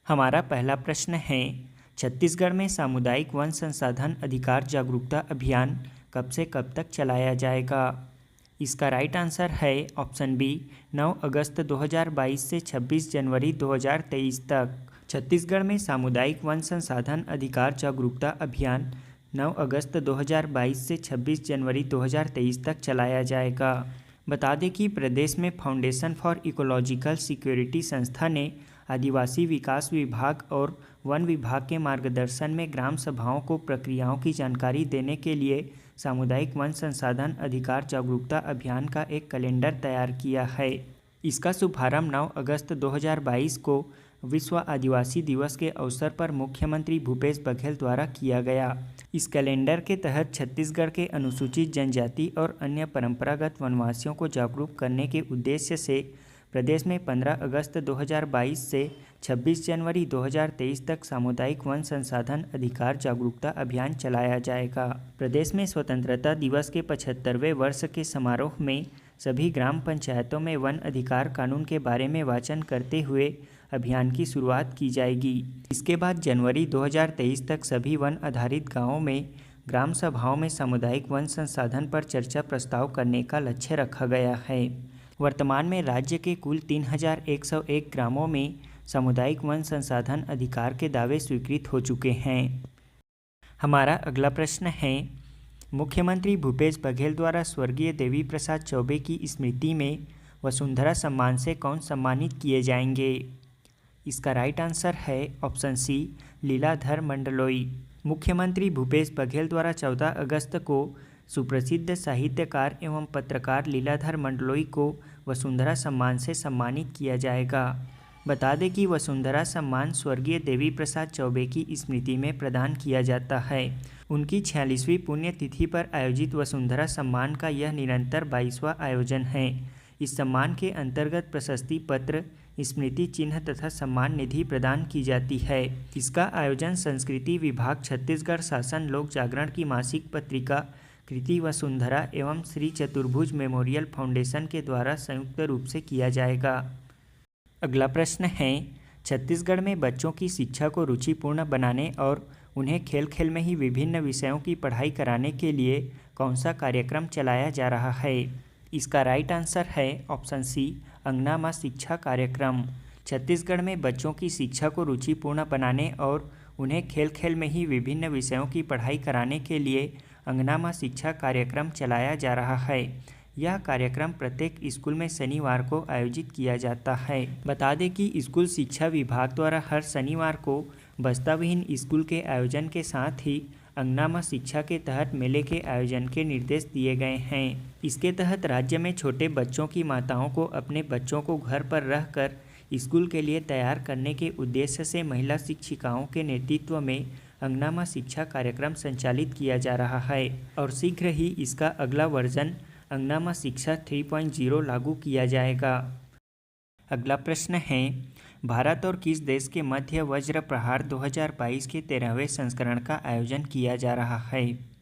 हमारा पहला प्रश्न है, छत्तीसगढ़ में सामुदायिक वन संसाधन अधिकार जागरूकता अभियान कब से कब तक चलाया जाएगा? इसका राइट आंसर है ऑप्शन बी 9 अगस्त 2022 से 26 जनवरी 2023 तक। छत्तीसगढ़ में सामुदायिक वन संसाधन अधिकार जागरूकता अभियान 9 अगस्त 2022 से 26 जनवरी 2023 तक चलाया जाएगा। बता दें कि प्रदेश में फाउंडेशन फॉर इकोलॉजिकल सिक्योरिटी संस्था ने आदिवासी विकास विभाग और वन विभाग के मार्गदर्शन में ग्राम सभाओं को प्रक्रियाओं की जानकारी देने के लिए सामुदायिक वन संसाधन अधिकार जागरूकता अभियान का एक कैलेंडर तैयार किया है। इसका शुभारंभ 9 अगस्त 2022 को विश्व आदिवासी दिवस के अवसर पर मुख्यमंत्री भूपेश बघेल द्वारा किया गया। इस कैलेंडर के तहत छत्तीसगढ़ के अनुसूचित जनजाति और अन्य परंपरागत वनवासियों को जागरूक करने के उद्देश्य से प्रदेश में 15 अगस्त 2022 से 26 जनवरी 2023 तक सामुदायिक वन संसाधन अधिकार जागरूकता अभियान चलाया जाएगा। प्रदेश में स्वतंत्रता दिवस के 75वें वर्ष के समारोह में सभी ग्राम पंचायतों में वन अधिकार कानून के बारे में वाचन करते हुए अभियान की शुरुआत की जाएगी। इसके बाद जनवरी 2023 तक सभी वन आधारित गाँवों में ग्राम सभाओं में सामुदायिक वन संसाधन पर चर्चा प्रस्ताव करने का लक्ष्य रखा गया है। वर्तमान में राज्य के कुल 3101 ग्रामों में सामुदायिक वन संसाधन अधिकार के दावे स्वीकृत हो चुके हैं। हमारा अगला प्रश्न है, मुख्यमंत्री भूपेश बघेल द्वारा स्वर्गीय देवी प्रसाद चौबे की स्मृति में वसुंधरा सम्मान से कौन सम्मानित किए जाएंगे? इसका राइट आंसर है ऑप्शन सी लीलाधर मंडलोई। मुख्यमंत्री भूपेश बघेल द्वारा 14 अगस्त को सुप्रसिद्ध साहित्यकार एवं पत्रकार लीलाधर मंडलोई को वसुंधरा सम्मान से सम्मानित किया जाएगा। बता दें कि वसुंधरा सम्मान स्वर्गीय देवी प्रसाद चौबे की स्मृति में प्रदान किया जाता है। उनकी 46वीं पुण्यतिथि पर आयोजित वसुंधरा सम्मान का यह निरंतर 22वां आयोजन है। इस सम्मान के अंतर्गत प्रशस्ति पत्र, स्मृति चिन्ह तथा सम्मान निधि प्रदान की जाती है। इसका आयोजन संस्कृति विभाग, छत्तीसगढ़ शासन, लोक जागरण की मासिक पत्रिका कृति वसुंधरा एवं श्री चतुर्भुज मेमोरियल फाउंडेशन के द्वारा संयुक्त रूप से किया जाएगा। अगला प्रश्न है, छत्तीसगढ़ में बच्चों की शिक्षा को रुचिपूर्ण बनाने और उन्हें खेल खेल में ही विभिन्न विषयों की पढ़ाई कराने के लिए कौन सा कार्यक्रम चलाया जा रहा है? इसका राइट आंसर है ऑप्शन सी अंगना माँ शिक्षा कार्यक्रम। छत्तीसगढ़ में बच्चों की शिक्षा को रुचिपूर्ण बनाने और उन्हें खेल खेल में ही विभिन्न विषयों की पढ़ाई कराने के लिए अंगना माँ शिक्षा कार्यक्रम चलाया जा रहा है। यह कार्यक्रम प्रत्येक स्कूल में शनिवार को आयोजित किया जाता है। बता दें कि स्कूल शिक्षा विभाग द्वारा हर शनिवार को बस्ताविहीन स्कूल के आयोजन के साथ ही अंगना माँ शिक्षा के तहत मेले के आयोजन के निर्देश दिए गए हैं। इसके तहत राज्य में छोटे बच्चों की माताओं को अपने बच्चों को घर पर रहकर स्कूल के लिए तैयार करने के उद्देश्य से महिला शिक्षिकाओं के नेतृत्व में अंगना माँ शिक्षा कार्यक्रम संचालित किया जा रहा है और शीघ्र ही इसका अगला वर्जन अंगना माँ शिक्षा 3.0 लागू किया जाएगा। अगला प्रश्न है, भारत और किस देश के मध्य वज्र प्रहार 2022 के 13वें संस्करण का आयोजन किया जा रहा है?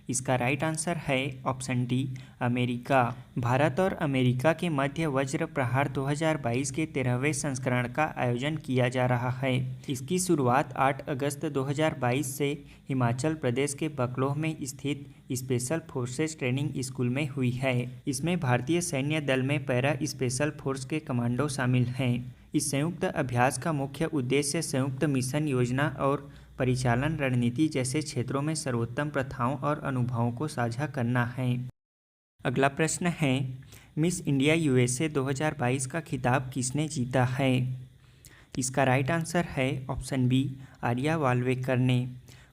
इसका राइट आंसर है ऑप्शन डी अमेरिका। भारत और अमेरिका के मध्य वज्र प्रहार 2022 के 13वें संस्करण का आयोजन किया जा रहा है। इसकी शुरुआत 8 अगस्त 2022 से हिमाचल प्रदेश के बकलोह में स्थित स्पेशल फोर्सेस ट्रेनिंग स्कूल में हुई है। इसमें भारतीय सैन्य दल में पैरा स्पेशल फोर्स के कमांडो शामिल हैं। इस संयुक्त अभ्यास का मुख्य उद्देश्य संयुक्त मिशन योजना और परिचालन रणनीति जैसे क्षेत्रों में सर्वोत्तम प्रथाओं और अनुभवों को साझा करना है। अगला प्रश्न है, मिस इंडिया यूएसए 2022 का खिताब किसने जीता है? इसका राइट आंसर है ऑप्शन बी आर्या वाल्वेकर ने।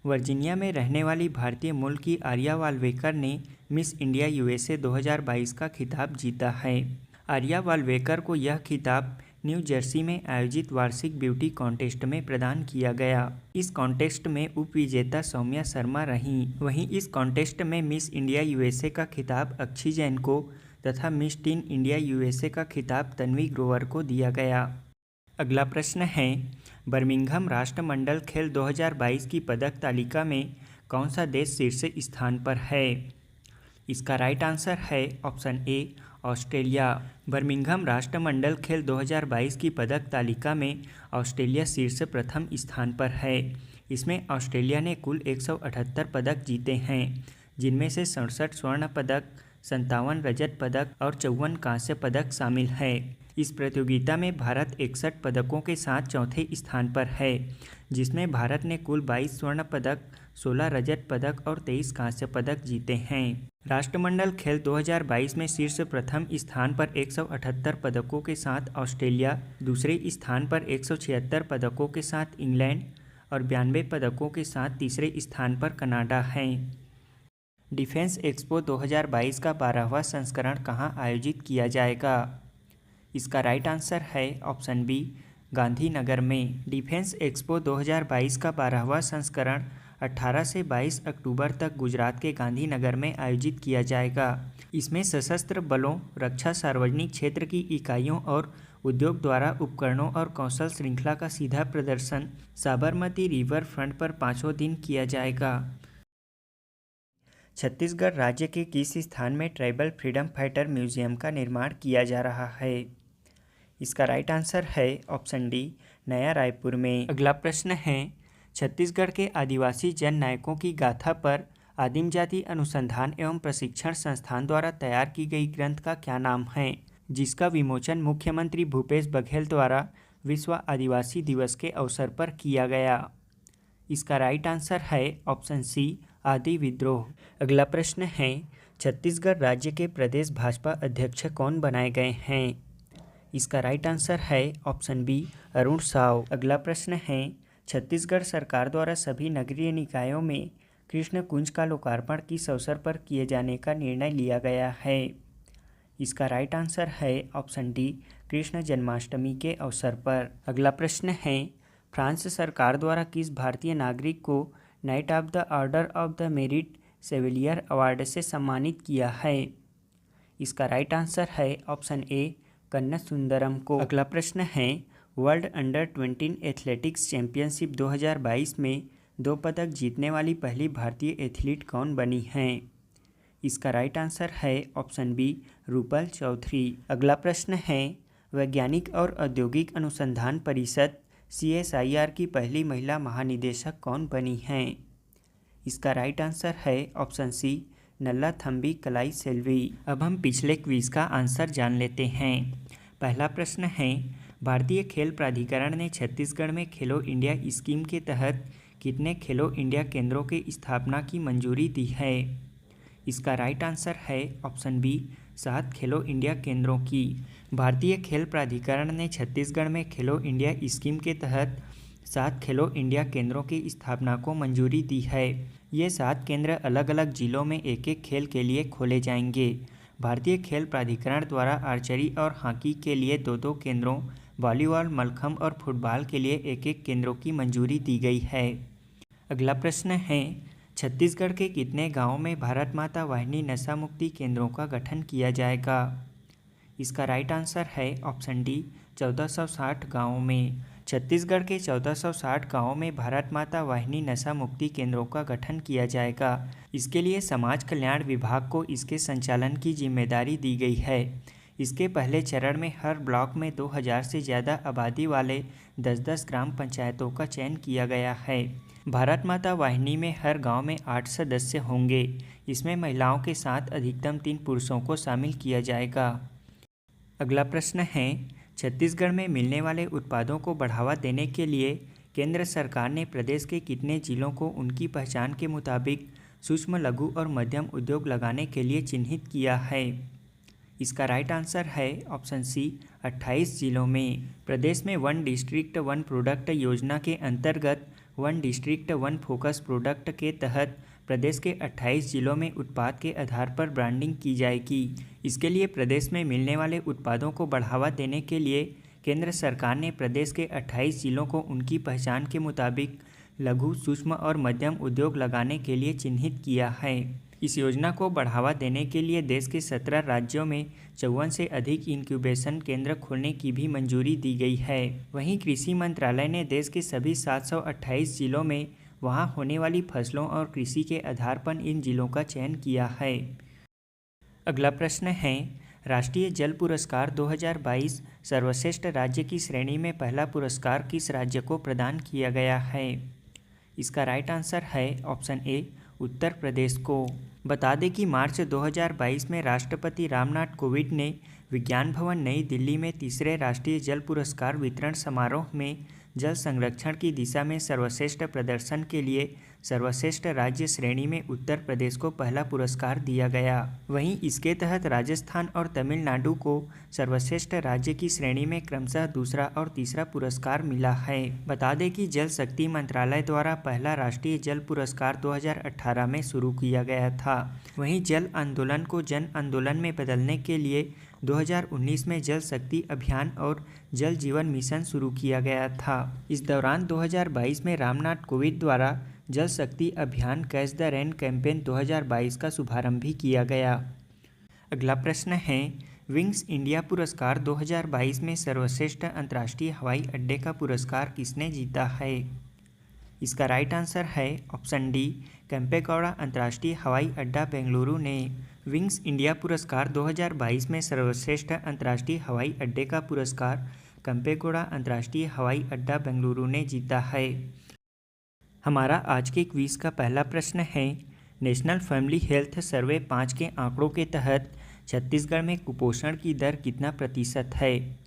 वर्जीनिया में रहने वाली भारतीय मूल की आर्या वाल्वेकर ने मिस इंडिया यूएसए 2022 का खिताब जीता है। आर्या वाल्वेकर को यह खिताब न्यू जर्सी में आयोजित वार्षिक ब्यूटी कॉन्टेस्ट में प्रदान किया गया। इस कॉन्टेस्ट में उपविजेता सौम्या शर्मा रहीं। वहीं इस कॉन्टेस्ट में मिस इंडिया यूएसए का खिताब अक्षी जैन को तथा मिस टीन इंडिया यूएसए का खिताब तन्वी ग्रोवर को दिया गया। अगला प्रश्न है, बर्मिंघम राष्ट्रमंडल खेल 2022 की पदक तालिका में कौन सा देश शीर्ष स्थान पर है? इसका राइट आंसर है ऑप्शन ए ऑस्ट्रेलिया। बर्मिंघम राष्ट्रमंडल खेल 2022 की पदक तालिका में ऑस्ट्रेलिया शीर्ष प्रथम स्थान पर है। इसमें ऑस्ट्रेलिया ने कुल 178 पदक जीते हैं, जिनमें से 67 स्वर्ण पदक, 57 रजत पदक और 54 कांस्य पदक शामिल है। इस प्रतियोगिता में भारत 61 पदकों के साथ चौथे स्थान पर है, जिसमें भारत ने कुल 22 स्वर्ण पदक, 16 रजत पदक और 23 कांस्य पदक जीते हैं। राष्ट्रमंडल खेल 2022 में शीर्ष प्रथम स्थान पर 178 पदकों के साथ ऑस्ट्रेलिया, दूसरे स्थान पर 176 पदकों के साथ इंग्लैंड और 92 पदकों के साथ तीसरे स्थान पर कनाडा हैं। डिफेंस एक्सपो 2022 का 12वां संस्करण कहाँ आयोजित किया जाएगा? इसका राइट आंसर है ऑप्शन बी, गांधीनगर में। डिफेंस एक्सपो 2022 का 12वां संस्करण 18 से 22 अक्टूबर तक गुजरात के गांधीनगर में आयोजित किया जाएगा। इसमें सशस्त्र बलों, रक्षा, सार्वजनिक क्षेत्र की इकाइयों और उद्योग द्वारा उपकरणों और कौशल श्रृंखला का सीधा प्रदर्शन साबरमती रिवर फ्रंट पर 5 दिन किया जाएगा। छत्तीसगढ़ राज्य के किस स्थान में ट्राइबल फ्रीडम फाइटर म्यूजियम का निर्माण किया जा रहा है? इसका राइट आंसर है ऑप्शन डी, नया रायपुर में। अगला प्रश्न है, छत्तीसगढ़ के आदिवासी जन नायकों की गाथा पर आदिम जाति अनुसंधान एवं प्रशिक्षण संस्थान द्वारा तैयार की गई ग्रंथ का क्या नाम है, जिसका विमोचन मुख्यमंत्री भूपेश बघेल द्वारा विश्व आदिवासी दिवस के अवसर पर किया गया? इसका राइट आंसर है ऑप्शन सी, आदि विद्रोह। अगला प्रश्न है, छत्तीसगढ़ राज्य के प्रदेश भाजपा अध्यक्ष कौन बनाए गए हैं? इसका राइट आंसर है ऑप्शन बी, अरुण साव। अगला प्रश्न है, छत्तीसगढ़ सरकार द्वारा सभी नगरीय निकायों में कृष्ण कुंज का लोकार्पण किस अवसर पर किए जाने का निर्णय लिया गया है? इसका राइट आंसर है ऑप्शन डी, कृष्ण जन्माष्टमी के अवसर पर। अगला प्रश्न है, फ्रांस सरकार द्वारा किस भारतीय नागरिक को knight of the order of the merit chevalier award से सम्मानित किया है? इसका राइट आंसर है ऑप्शन ए, कन्ना सुंदरम को। अगला प्रश्न है, वर्ल्ड अंडर 20 एथलेटिक्स चैंपियनशिप 2022 में 2 पदक जीतने वाली पहली भारतीय एथलीट कौन बनी हैं? इसका राइट आंसर है ऑप्शन बी, रूपल चौधरी। अगला प्रश्न है, वैज्ञानिक और औद्योगिक अनुसंधान परिषद CSIR की पहली महिला महानिदेशक कौन बनी हैं? इसका राइट आंसर है ऑप्शन सी, नल्लाथम्बी कलाई सेल्वी। अब हम पिछले क्विज का आंसर जान लेते हैं। पहला प्रश्न है, भारतीय खेल प्राधिकरण ने छत्तीसगढ़ में खेलो इंडिया स्कीम के तहत कितने खेलो इंडिया केंद्रों की स्थापना की मंजूरी दी है? इसका राइट आंसर है ऑप्शन बी, 7 खेलो इंडिया केंद्रों की। भारतीय खेल प्राधिकरण ने छत्तीसगढ़ में खेलो इंडिया स्कीम के तहत 7 खेलो इंडिया केंद्रों की स्थापना को मंजूरी दी है। ये 7 केंद्र अलग अलग जिलों में एक एक खेल के लिए खोले जाएंगे। भारतीय खेल प्राधिकरण द्वारा आर्चरी और हॉकी के लिए 2-2 केंद्रों, वॉलीबॉल, मलखम्ब और फुटबॉल के लिए 1-1 केंद्रों की मंजूरी दी गई है। अगला प्रश्न है, छत्तीसगढ़ के कितने गांवों में भारत माता वाहिनी नशा मुक्ति केंद्रों का गठन किया जाएगा? इसका राइट आंसर है ऑप्शन डी, 1460 गाँवों में। छत्तीसगढ़ के 1460 गांवों में भारत माता वाहिनी नशा मुक्ति केंद्रों का गठन किया जाएगा। इसके लिए समाज कल्याण विभाग को इसके संचालन की जिम्मेदारी दी गई है। इसके पहले चरण में हर ब्लॉक में 2000 से ज़्यादा आबादी वाले 10-10 ग्राम पंचायतों का चयन किया गया है। भारत माता वाहिनी में हर गांव में 8 सदस्य होंगे। इसमें महिलाओं के साथ अधिकतम 3 पुरुषों को शामिल किया जाएगा। अगला प्रश्न है, छत्तीसगढ़ में मिलने वाले उत्पादों को बढ़ावा देने के लिए केंद्र सरकार ने प्रदेश के कितने जिलों को उनकी पहचान के मुताबिक सूक्ष्म, लघु और मध्यम उद्योग लगाने के लिए चिन्हित किया है? इसका राइट आंसर है ऑप्शन सी, 28 जिलों में। प्रदेश में 1 डिस्ट्रिक्ट 1 प्रोडक्ट योजना के अंतर्गत 1 डिस्ट्रिक्ट 1 फोकस प्रोडक्ट के तहत प्रदेश के 28 जिलों में उत्पाद के आधार पर ब्रांडिंग की जाएगी। इसके लिए प्रदेश में मिलने वाले उत्पादों को बढ़ावा देने के लिए केंद्र सरकार ने प्रदेश के 28 जिलों को उनकी पहचान के मुताबिक लघु, सूक्ष्म और मध्यम उद्योग लगाने के लिए चिन्हित किया है। इस योजना को बढ़ावा देने के लिए देश के 17 राज्यों में 54 से अधिक इंक्यूबेशन केंद्र खोलने की भी मंजूरी दी गई है। वहीं कृषि मंत्रालय ने देश के सभी 728 जिलों में वहां होने वाली फसलों और कृषि के आधार पर इन जिलों का चयन किया है। अगला प्रश्न है, राष्ट्रीय जल पुरस्कार 2022 सर्वश्रेष्ठ राज्य की श्रेणी में पहला पुरस्कार किस राज्य को प्रदान किया गया है? इसका राइट आंसर है ऑप्शन ए उत्तर प्रदेश को। बता दें कि मार्च 2022 में राष्ट्रपति रामनाथ कोविंद ने विज्ञान भवन नई दिल्ली में तीसरे राष्ट्रीय जल पुरस्कार वितरण समारोह में जल संरक्षण की दिशा में सर्वश्रेष्ठ प्रदर्शन के लिए सर्वश्रेष्ठ राज्य श्रेणी में उत्तर प्रदेश को पहला पुरस्कार दिया गया। वहीं इसके तहत राजस्थान और तमिलनाडु को सर्वश्रेष्ठ राज्य की श्रेणी में क्रमशः दूसरा और तीसरा पुरस्कार मिला है। बता दें कि जल शक्ति मंत्रालय द्वारा पहला राष्ट्रीय जल पुरस्कार 2018 में शुरू किया गया था। वहीं जल आंदोलन को जन आंदोलन में बदलने के लिए 2019 में जल शक्ति अभियान और जल जीवन मिशन शुरू किया गया था। इस दौरान 2022 में रामनाथ कोविंद द्वारा जल शक्ति अभियान कैच द रेन कैंपेन 2022 का शुभारंभ भी किया गया। अगला प्रश्न है, विंग्स इंडिया पुरस्कार 2022 में सर्वश्रेष्ठ अंतर्राष्ट्रीय हवाई अड्डे का पुरस्कार किसने जीता है? इसका राइट आंसर है ऑप्शन डी केम्पेगौड़ा अंतर्राष्ट्रीय हवाई अड्डा बेंगलुरु ने। विंग्स इंडिया पुरस्कार 2022 में सर्वश्रेष्ठ अंतर्राष्ट्रीय हवाई अड्डे का पुरस्कार केम्पेगौड़ा अंतर्राष्ट्रीय हवाई अड्डा बेंगलुरु ने जीता है। हमारा आज के क्विज का पहला प्रश्न है, नेशनल फैमिली हेल्थ सर्वे 5 के आंकड़ों के तहत छत्तीसगढ़ में कुपोषण की दर कितना प्रतिशत है?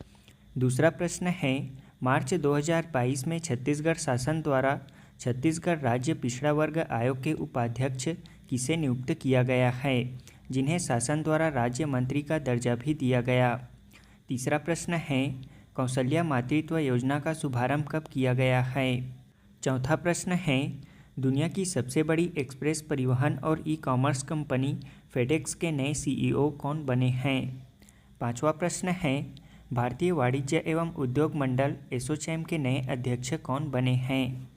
दूसरा प्रश्न है, मार्च 2022 में छत्तीसगढ़ शासन द्वारा छत्तीसगढ़ राज्य पिछड़ा वर्ग आयोग के उपाध्यक्ष किसे नियुक्त किया गया है, जिन्हें शासन द्वारा राज्य मंत्री का दर्जा भी दिया गया? तीसरा प्रश्न है, कौशल्या मातृत्व योजना का शुभारंभ कब किया गया है? चौथा प्रश्न है, दुनिया की सबसे बड़ी एक्सप्रेस परिवहन और ई-कॉमर्स कंपनी फेडेक्स के नए सीईओ कौन बने हैं? पांचवा प्रश्न है, भारतीय वाणिज्य एवं उद्योग मंडल एसोचैम के नए अध्यक्ष कौन बने हैं?